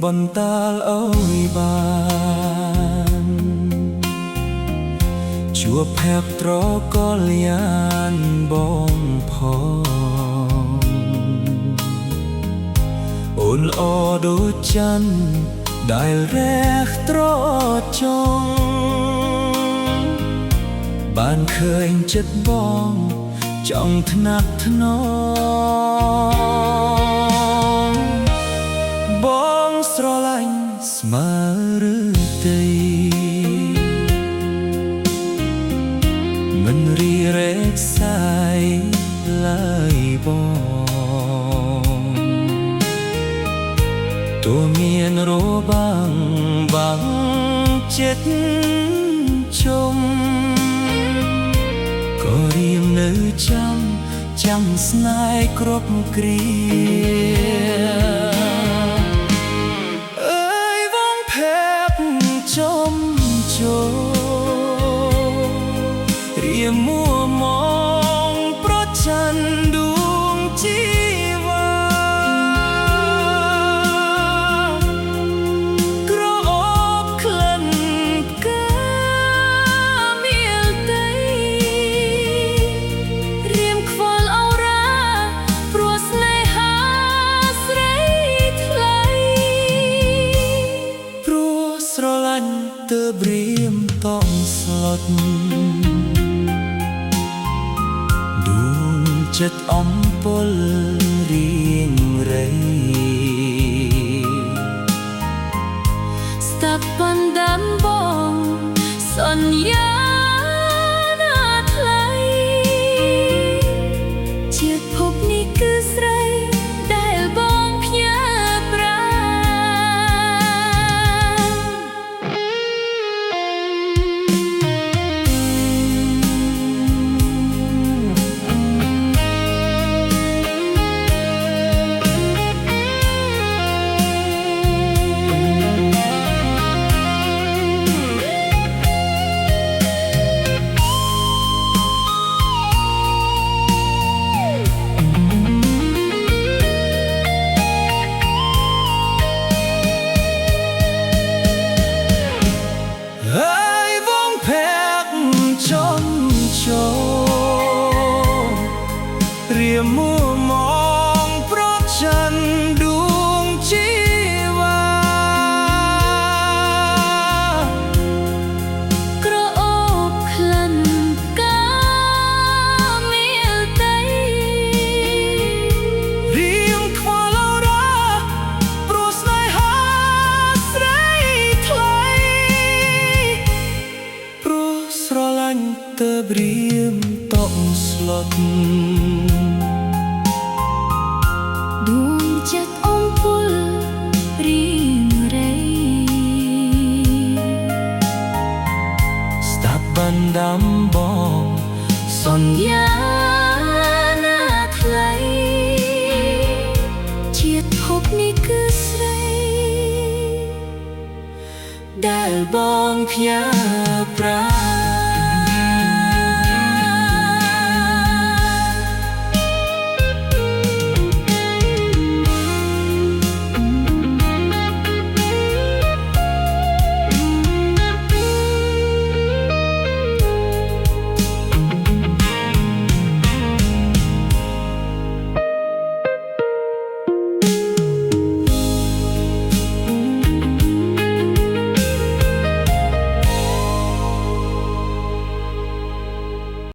បន្តអើយបានជួបភ័ក្រត្រកលយ៉ាងបងផងអូនល្អដូចច័ន្ទដែលរះត្រចង់បានឃើញចិត្តបងចង់ថ្នាក់ថ្នមបងស្រឡាញ់ស្មើឬទេមិនរីរែកសាយឡើយបងតួមានរបាំងបាំងចិត្តជុំក៏រៀងនៅចាំស្នេហ៍គ្រប់គ្រាអើយវងភ័ក្រចំជោរៀមមួមងប្រច័ណ្ឌដួងជីវាក្រអូបក្លិនផ្កាមាលតីរៀមខ្វល់អូរ៉ាព្រោះស្នេហាស្រីថ្លៃព្រោះស្រឡាញ់ទើបរៀមតង់ស្លុតចិត្តអំពលរៀងរៃស្តាប់បណ្ដាំបងសន្យាណាថ្លៃជាតិភពនេះគឺស្រីដែលបងផ្ញើប្រារៀមមួមងប្រច័ណ្ឌដួងជីវាក្រអូបក្លិនផ្កាមាលតីរៀងខ្វល់អូរ៉ាព្រោះស្នេហាស្រីថ្លៃព្រោះស្រឡាញ់ទើបរៀមតក់ស្លុតដួងចិត្តអំពុលរៀងរៃស្ដាប់បណ្ដាំបងសន្យាណាថ្លៃជាតិភពនេះគឺស្រីដែលបងផ្ញើ